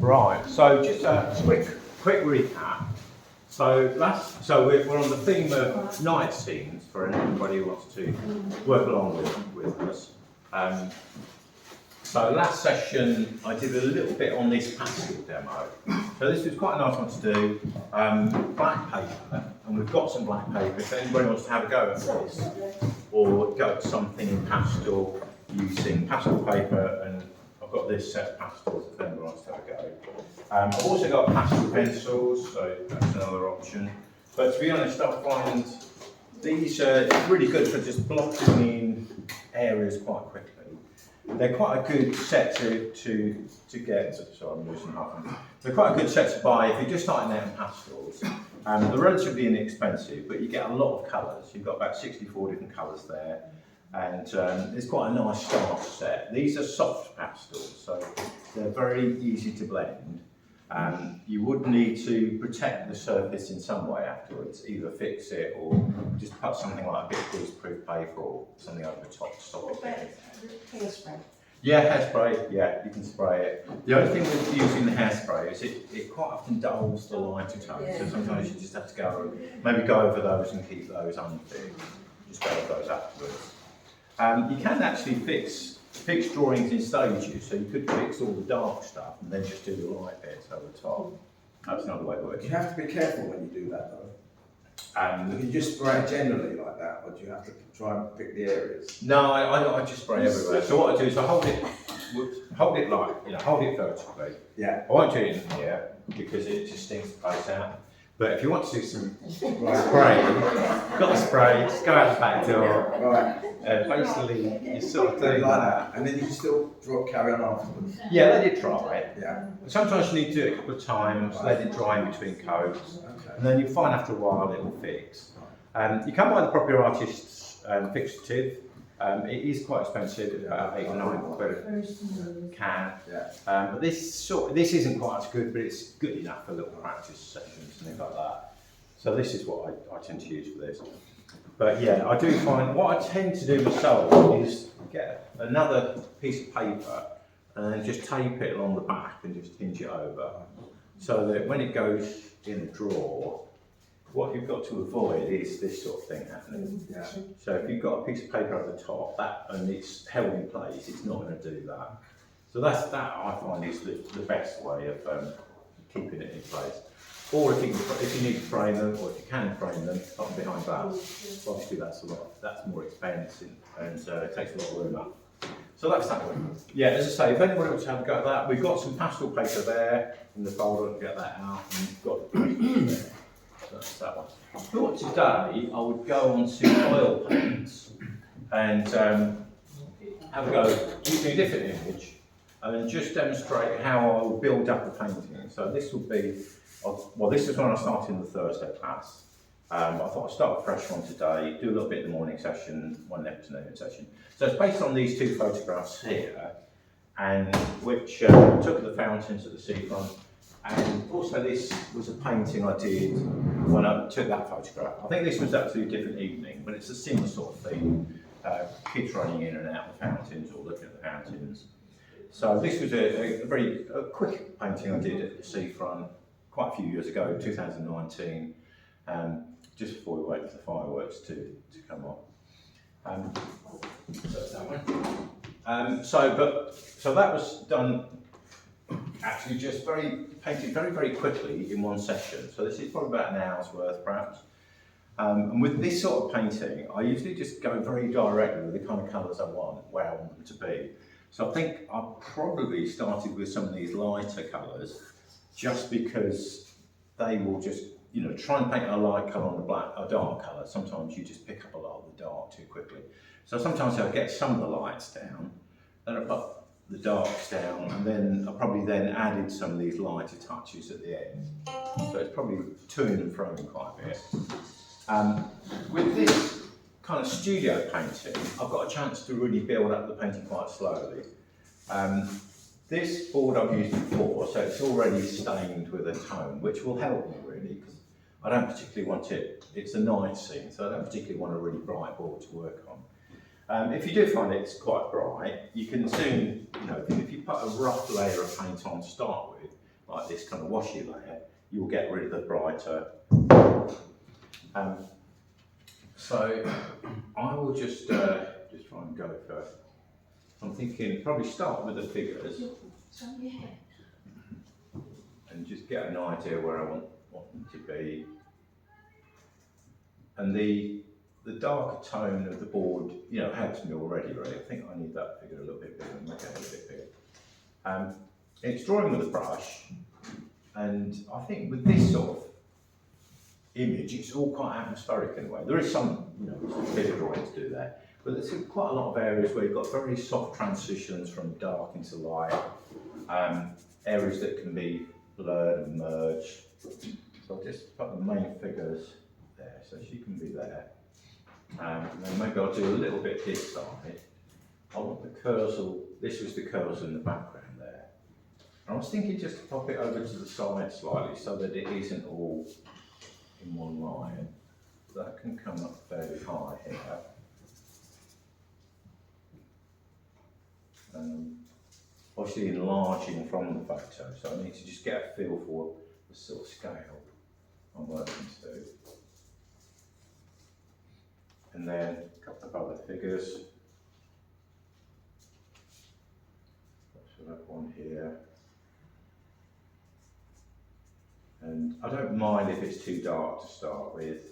Right, so just a quick recap. So we're on the theme of night scenes for anybody who wants to work along with us. So last session I did a little bit on this pastel demo. So this was quite a nice one to do. Black paper, and we've got some black paper if anybody wants to have a go at this, or go at something in pastel using pastel paper, and I've got this set of pastels if anyone wants to have a go. I've also got pastel pencils, so that's another option. But to be honest, I find these are really good for just blocking in areas quite quickly. They're quite a good set to get. So I'm losing half of them. They're quite a good set to buy if you're just starting out in pastels. They're relatively inexpensive, but you get a lot of colours. You've got about 64 different colours there, and it's quite a nice start set. These are soft pastels, so they're very easy to blend. You would need to protect the surface in some way afterwards, either fix it or just put something like a bit of greaseproof paper or something over the top to stop it. Hairspray. Yeah, hairspray, yeah, you can spray it. The only thing with using the hairspray is it quite often dulls the lighter tones, so sometimes you just have to maybe go over those and keep those unpicked. Just go over those afterwards. You can actually fix drawings in stages, so you could fix all the dark stuff and then just do the light bits over the top. That's another way of working. You have to be careful when you do that though. You just spray it generally like that, or do you have to try and pick the areas? No, I just spray everywhere. So what I do is I hold it like, hold it vertically. Yeah. I won't do it in here because it just stinks the place out. But if you want to do some spraying, got the spray, just go out the back door. Right. Basically, you sort of do like that. and then you can still carry on afterwards. Yeah, let it dry. Yeah. Sometimes you need to do it a couple of times, let it dry in between coats, Okay. and then you find after a while it will fix. You can buy the Property Artist's fixative. It is quite expensive, about 8 or 9 quid a can. Yeah. But this isn't quite as good, but it's good enough for little practice sessions and things like that. So this is what I tend to use for this. But yeah, I do find what I tend to do myself is get another piece of paper and then just tape it along the back and just hinge it over, so that when it goes in a drawer, what you've got to avoid is this sort of thing happening. Yeah. So if you've got a piece of paper at the top and it's held in place, it's not going to do that. So that I find is the best way of keeping it in place. Or if you need to frame them, or if you can frame them, up and behind glass. Obviously that's more expensive and it takes a lot of room up. So that's that one. Yeah, as I say, if anybody wants to have a go at that, we've got some pastel paper there in the folder, and get that out, and we've got the pastel there. So that's that one. I thought today I would go on to oil paints and have a go using a different image and just demonstrate how I will build up the painting. So this will be, well, this is when I started in the Thursday class. I thought I'd start a fresh one today, do a little bit in the morning session, one afternoon session. So it's based on these two photographs here, and which took of the fountains at the seafront. And also this was a painting I did when I took that photograph. I think this was actually a different evening, but it's a similar sort of theme. Kids running in and out of the fountains or looking at the fountains. So this was a very quick painting I did at the seafront quite a few years ago, 2019, just before we wait for the fireworks to come on. So that's that one. So that was done actually just painted very, very quickly in one session. So this is probably about an hour's worth perhaps. And with this sort of painting, I usually just go very directly with the kind of colours I want, where I want them to be. So I think I probably started with some of these lighter colours just because they will just, try and paint a light colour on a dark colour. Sometimes you just pick up a lot of the dark too quickly. So sometimes I'll get some of the lights down, then I put the darks down, and then I probably added some of these lighter touches at the end. So it's probably to and fro quite a bit. With this kind of studio painting, I've got a chance to really build up the painting quite slowly. This board I've used before, so it's already stained with a tone, which will help me really, because I don't particularly want it's a night scene, so I don't particularly want a really bright board to work on. If you do find it's quite bright, you can soon, if you put a rough layer of paint on to start with, like this kind of washy layer, you'll get rid of the brighter. So I will just try and go for, I'm thinking probably start with the figures and just get an idea where I want them to be. And the darker tone of the board, you know, helps me already, really. I think I need that figure a little bit bigger and make it a little bit bigger. It's drawing with a brush, and I think with this sort of image, it's all quite atmospheric in a way. There is some, you know, bit of drawing to do that, but there's quite a lot of areas where you've got very soft transitions from dark into light, areas that can be blurred and merged. So I'll just put the main figures there, so she can be there. And then maybe I'll do a little bit this side. I want the cursor, this was the cursor in the background there. And I was thinking just to pop it over to the side slightly so that it isn't all in one line. That can come up fairly high here. Obviously enlarging from the photo, so I need to just get a feel for the sort of scale I'm working to. And then a couple of other figures. So that one here. And I don't mind if it's too dark to start with.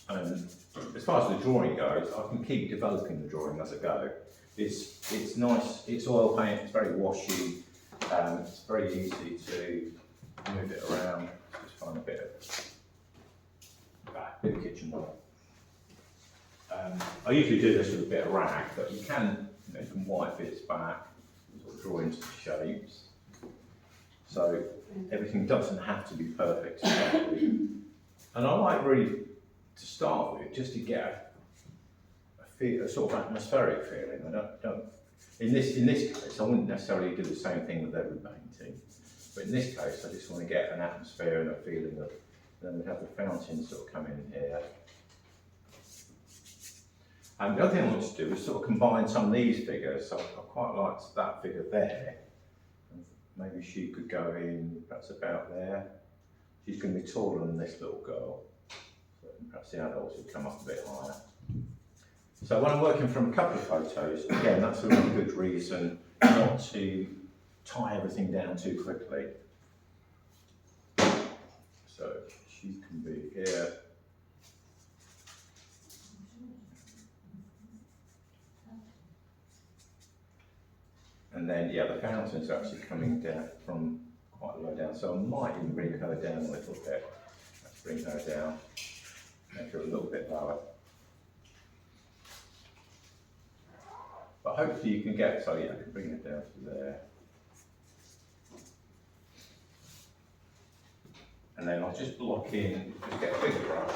As far as the drawing goes, I can keep developing the drawing as I go. It's nice, it's oil paint, it's very washy, it's very easy to move it around. Just find a bit of kitchen work. I usually do this with a bit of rag, but you can, you know, you can wipe bits back, sort of draw into the shapes. So everything doesn't have to be perfect to start with. And I like really to start with just to get a sort of atmospheric feeling. I don't. In this case, I wouldn't necessarily do the same thing with every painting, but in this case, I just want to get an atmosphere and a feeling of. Then we have the fountain sort of come in here. And the other thing I want to do is sort of combine some of these figures. So I quite liked that figure there. Maybe she could go in perhaps about there. She's going to be taller than this little girl. So perhaps the adults would come up a bit higher. So when I'm working from a couple of photos, again, that's a really good reason not to tie everything down too quickly. So she can be here. And then, yeah, the fountain's actually coming down from quite low down, so I might even bring her down a little bit. Let's bring her down, make her a little bit lower. But hopefully you can get, so yeah, I can bring her down to there. And then I'll just block in, just get a bigger brush.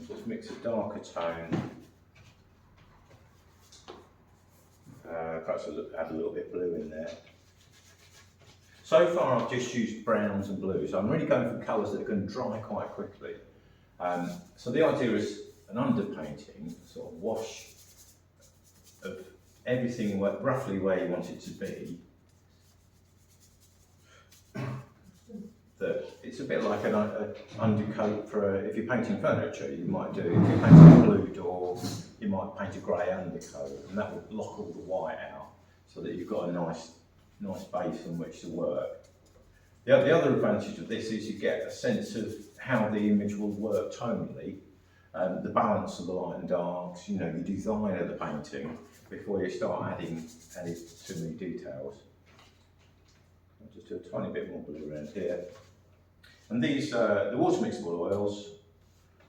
Just mix a darker tone, perhaps add a little bit of blue in there. So far I've just used browns and blues. I'm really going for colours that are going to dry quite quickly. So the idea is an underpainting, sort of wash of everything roughly where you want it to be. That it's a bit like an undercoat for if you're painting furniture. You might do, if you're painting a blue door, you might paint a grey undercoat, and that will block all the white out, so that you've got a nice base on which to work. The other advantage of this is you get a sense of how the image will work tonally, the balance of the light and darks. You know, you design of the painting before you start adding too many details. I'll just do a tiny bit more blue around here. And these, the water mixable oils,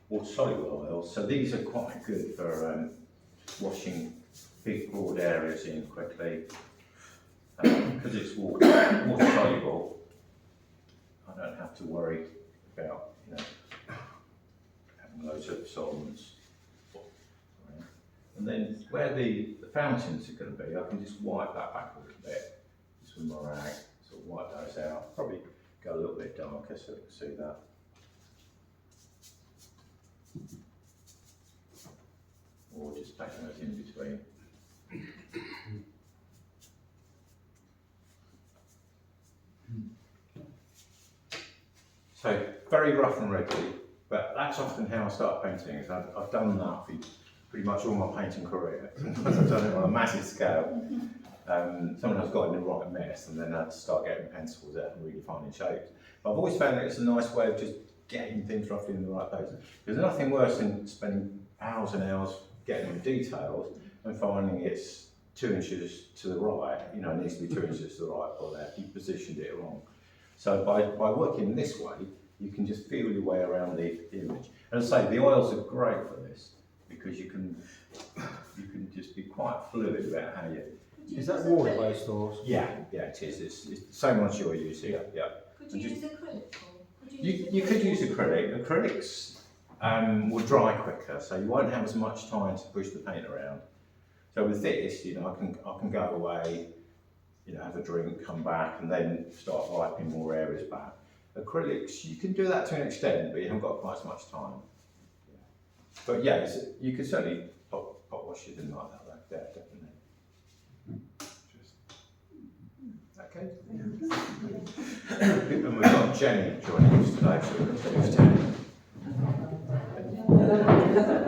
water soluble oils, so these are quite good for washing big broad areas in quickly. Because it's water soluble, I don't have to worry about, you know, having loads of solvents. And then where the fountains are going to be, I can just wipe that back a little bit, just with my rag, sort of wipe those out. Probably go a little bit darker so you can see that. just taking those in between. So very rough and ready, but that's often how I start painting. Is I've done that for pretty much all my painting career. Sometimes I've done it on a massive scale. Sometimes I've got in the right mess, and then I had to start getting pencils out and really finding shapes. But I've always found that it's a nice way of just getting things roughly in the right place. There's nothing worse than spending hours and hours getting the details and finding it's 2 inches to the right, you know, it needs to be 2 inches to the right or left, you positioned it wrong. So by working this way, you can just feel your way around the image. And as I say, the oils are great for this because you can just be quite fluid about how you. Is that water based or? Yeah, it is. It's the same ones you're using. Yeah. Could you use acrylic? You could use acrylic. Acrylics will dry quicker, so you won't have as much time to push the paint around. So with this, you know, I can go away, you know, have a drink, come back, and then start wiping more areas back. Acrylics, you can do that to an extent, but you haven't got quite as much time. Yeah. But yeah, you could certainly pot wash it in like that. Yeah, definitely. Okay. And we've got Jenny joining us today, so we're going to